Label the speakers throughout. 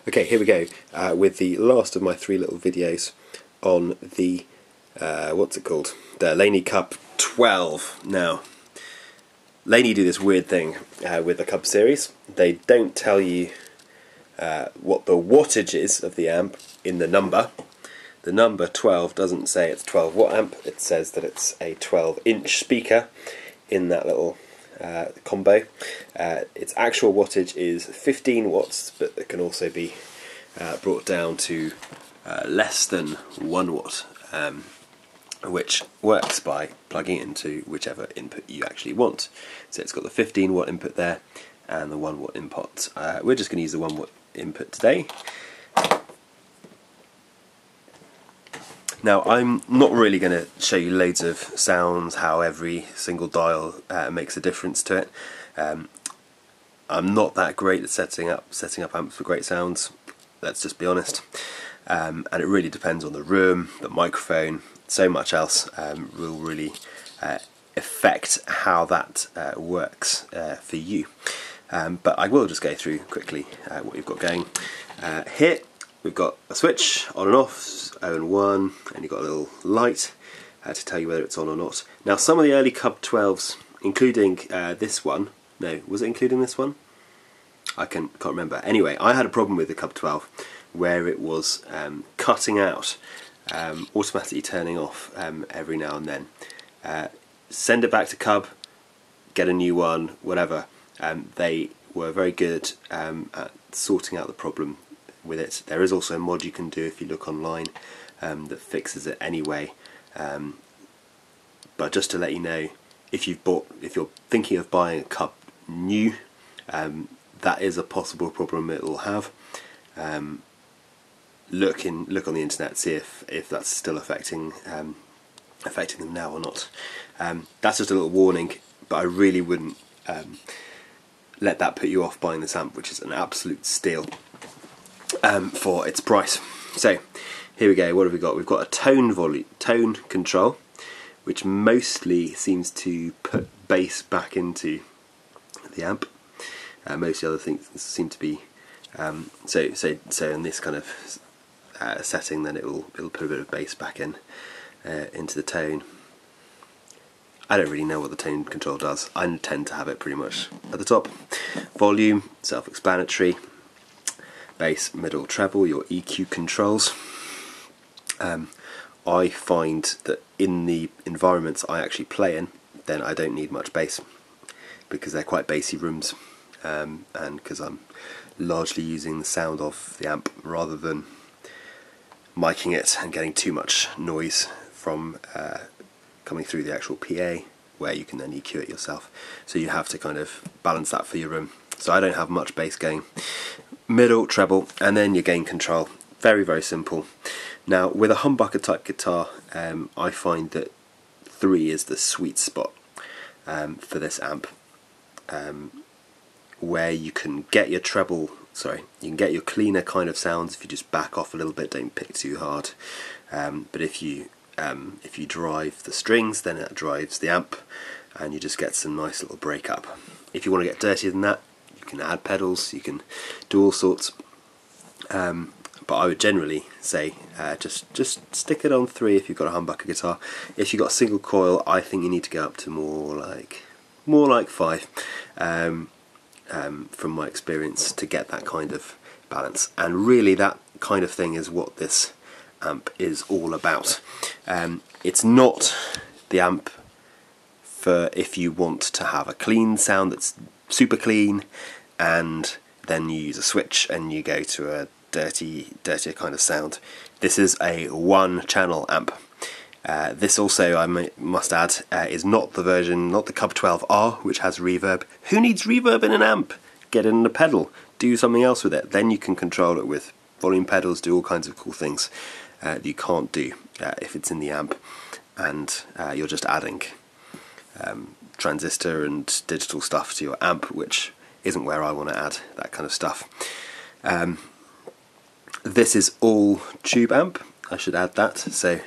Speaker 1: Okay, here we go with the last of my three little videos on the, what's it called? The Laney Cub12. Now, Laney do this weird thing with the Cub series. They don't tell you what the wattage is of the amp in the number. The number 12 doesn't say it's 12 watt amp, it says that it's a 12-inch speaker in that little combo. Its actual wattage is 15 watts, but it can also be brought down to less than 1 watt, which works by plugging it into whichever input you actually want. So it's got the 15 watt input there and the 1 watt input. We're just going to use the 1 watt input today. Now, I'm not really going to show you loads of sounds, how every single dial makes a difference to it. I'm not that great at setting up amps for great sounds, let's just be honest. And it really depends on the room, the microphone, so much else will really affect how that works for you. But I will just go through quickly what you've got going. Here we've got a switch, on and off, 0 and 1, and you've got a little light to tell you whether it's on or not. Now, some of the early Cub12s, including this one, no, was it including this one? I can't remember. Anyway, I had a problem with the Cub12 where it was cutting out, automatically turning off every now and then. Send it back to Cub, get a new one, whatever. They were very good at sorting out the problem with it. There is also a mod you can do if you look online that fixes it anyway. But just to let you know, if you're thinking of buying a Cub new, that is a possible problem it will have. Look on the internet, see if that's still affecting them now or not. That's just a little warning, but I really wouldn't let that put you off buying this amp, which is an absolute steal for its price. So here we go. What have we got? We've got a tone control, which mostly seems to put bass back into the amp. Most of the other things seem to be so in this kind of setting, then it'll put a bit of bass back in into the tone. I don't really know what the tone control does. I tend to have it pretty much at the top. Volume, self-explanatory. Bass, middle, treble, your EQ controls. I find that in the environments I actually play in, then I don't need much bass because they're quite bassy rooms, and because I'm largely using the sound of the amp rather than miking it and getting too much noise from coming through the actual PA, where you can then EQ it yourself. So you have to kind of balance that for your room. So I don't have much bass going. Middle, treble, and then your gain control. Very, very simple. Now, with a humbucker type guitar, I find that 3 is the sweet spot for this amp, where you can get your treble, you can get your cleaner kind of sounds if you just back off a little bit, don't pick too hard. But if you drive the strings, then it drives the amp, and you just get some nice little break up. If you want to get dirtier than that, you can add pedals, you can do all sorts. But I would generally say just stick it on 3 if you've got a humbucker guitar. If you've got a single coil, I think you need to go up to more like 5, from my experience, to get that kind of balance. And really, that kind of thing is what this amp is all about. It's not the amp for if you want to have a clean sound that's super clean, and then you use a switch and you go to a dirtier kind of sound. This is a 1-channel amp. This also, I must add, is not the Cub12R, which has reverb. Who needs reverb in an amp? Get it in a pedal, do something else with it. Then you can control it with volume pedals, do all kinds of cool things that you can't do if it's in the amp, and you're just adding transistor and digital stuff to your amp, which isn't where I want to add that kind of stuff. This is all tube amp, I should add that. So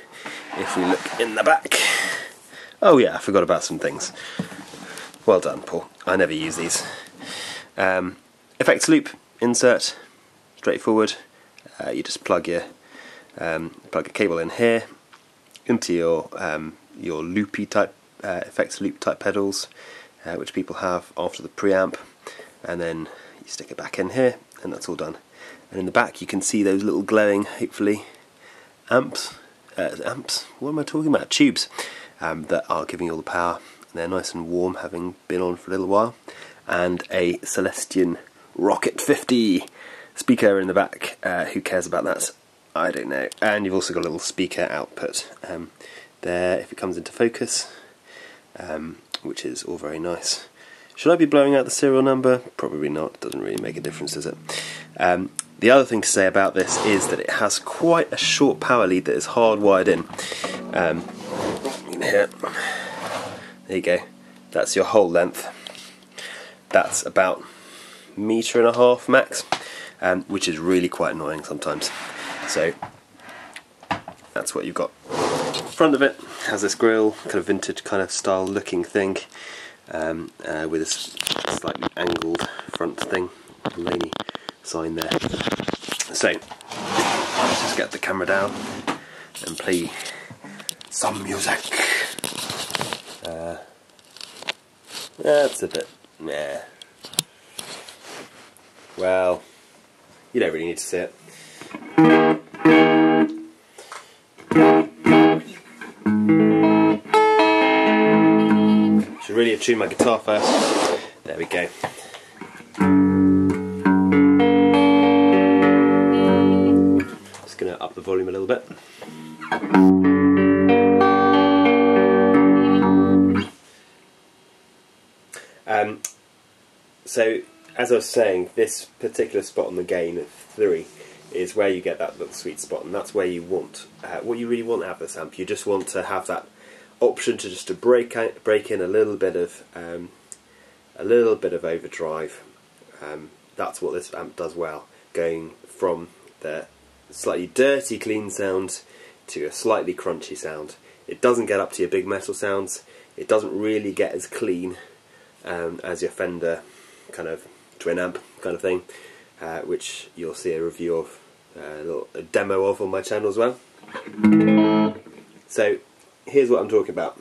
Speaker 1: if we look in the back, oh yeah, I forgot about some things. Well done, Paul. I never use these. Effects loop, insert, straightforward. You just plug a cable in here into your loopy type effects loop type pedals, which people have after the preamp, and then you stick it back in here, and that's all done. And in the back you can see those little glowing, hopefully, amps. What am I talking about? Tubes that are giving you all the power. They're nice and warm, having been on for a little while. And a Celestion Rocket 50 speaker in the back. Who cares about that? I don't know. And you've also got a little speaker output there, if it comes into focus, which is all very nice. Should I be blowing out the serial number? Probably not. It doesn't really make a difference, does it? The other thing to say about this is that it has quite a short power lead that is hardwired in. Here. There you go. That's your whole length. That's about 1.5 meters max, which is really quite annoying sometimes. So that's what you've got. Front of it has this grille, kind of vintage kind of style looking thing, with a slightly angled front thing, the Laney sign there. So let's just get the camera down and play some music. That's a bit meh. Well, you don't really need to see it. Should really have tuned my guitar first. There we go. Just going to up the volume a little bit. So, as I was saying, this particular spot on the gain of 3 is where you get that little sweet spot, and that's where you want, what you really want out of this amp. You just want to have that option to break in a little bit of overdrive. That's what this amp does well, going from the slightly dirty clean sound to a slightly crunchy sound. It doesn't get up to your big metal sounds. It doesn't really get as clean as your Fender kind of twin amp kind of thing, which you'll see a review of, a demo of on my channel as well. So here's what I'm talking about.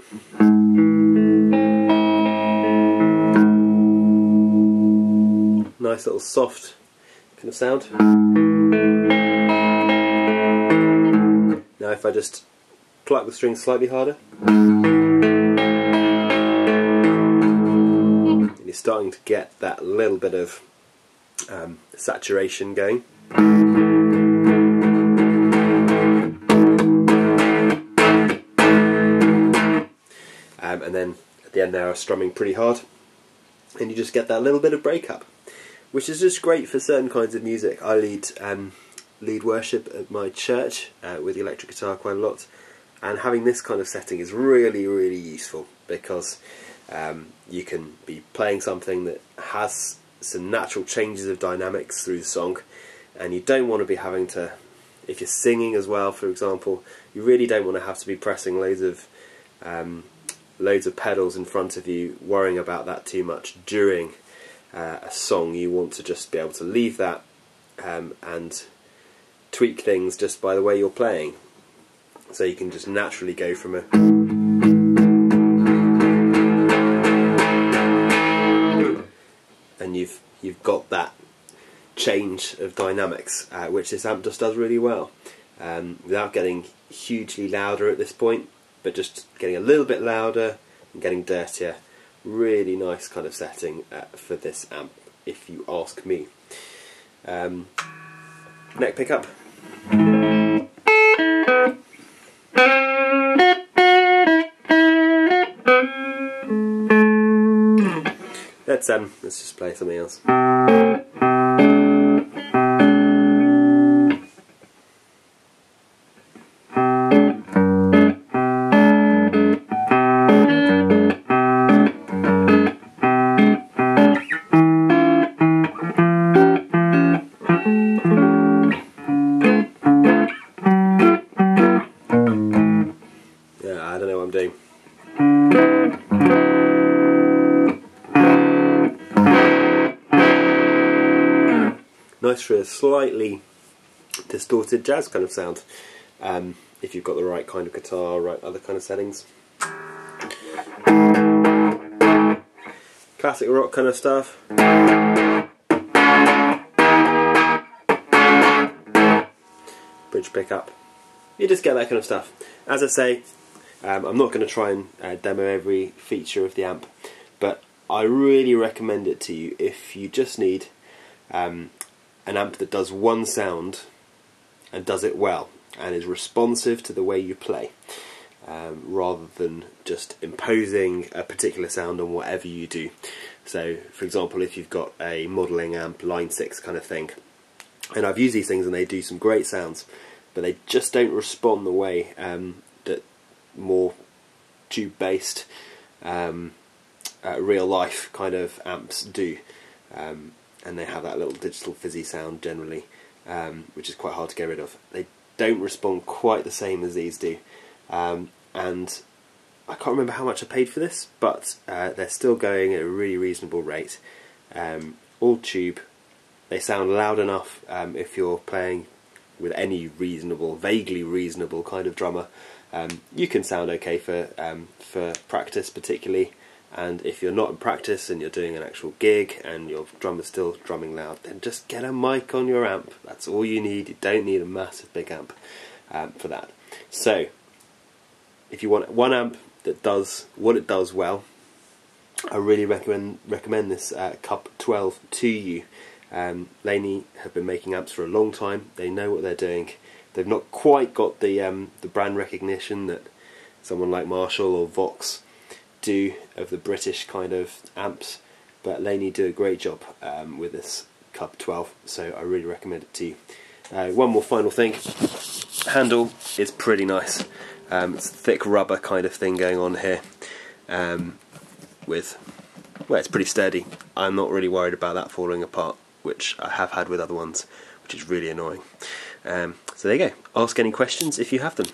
Speaker 1: Nice little soft kind of sound. Now if I just pluck the strings slightly harder, you're starting to get that little bit of saturation going. And then at the end there I'm strumming pretty hard, and you just get that little bit of breakup, which is just great for certain kinds of music. I lead worship at my church with the electric guitar quite a lot, and having this kind of setting is really, really useful, because you can be playing something that has some natural changes of dynamics through the song, and you don't want to be having to, if you're singing as well, for example, you really don't want to have to be pressing loads of pedals in front of you, worrying about that too much during a song. You want to just be able to leave that and tweak things just by the way you're playing, so you can just naturally go from a and you've got that change of dynamics, which this amp just does really well, without getting hugely louder at this point, but just getting a little bit louder and getting dirtier. Really nice kind of setting for this amp, if you ask me. Neck pickup. Let's just play something else. I don't know what I'm doing. slightly distorted jazz kind of sound, if you've got the right kind of guitar, right other kind of settings. Classic rock kind of stuff. Bridge pickup. You just get that kind of stuff. As I say, I'm not going to try and demo every feature of the amp, but I really recommend it to you if you just need an amp that does one sound and does it well and is responsive to the way you play, rather than just imposing a particular sound on whatever you do. So for example, if you've got a modelling amp, line 6 kind of thing, and I've used these things and they do some great sounds, but they just don't respond the way that more tube-based real life kind of amps do, and they have that little digital fizzy sound generally, which is quite hard to get rid of. They don't respond quite the same as these do, and I can't remember how much I paid for this, but they're still going at a really reasonable rate. All tube. They sound loud enough if you're playing with any reasonable, vaguely reasonable kind of drummer. You can sound okay for practice particularly, and if you're not in practice and you're doing an actual gig and your drummer's still drumming loud, then just get a mic on your amp. That's all you need. You don't need a massive big amp for that. So if you want one amp that does what it does well, I really recommend this Cub12 to you. Laney have been making amps for a long time. They know what they're doing. They've not quite got the brand recognition that someone like Marshall or Vox do of the British kind of amps, but Laney do a great job with this Cub12, so I really recommend it to you. One more final thing, handle is pretty nice. It's thick rubber kind of thing going on here, well, it's pretty sturdy. I'm not really worried about that falling apart, which I have had with other ones, which is really annoying. So there you go. Ask any questions if you have them.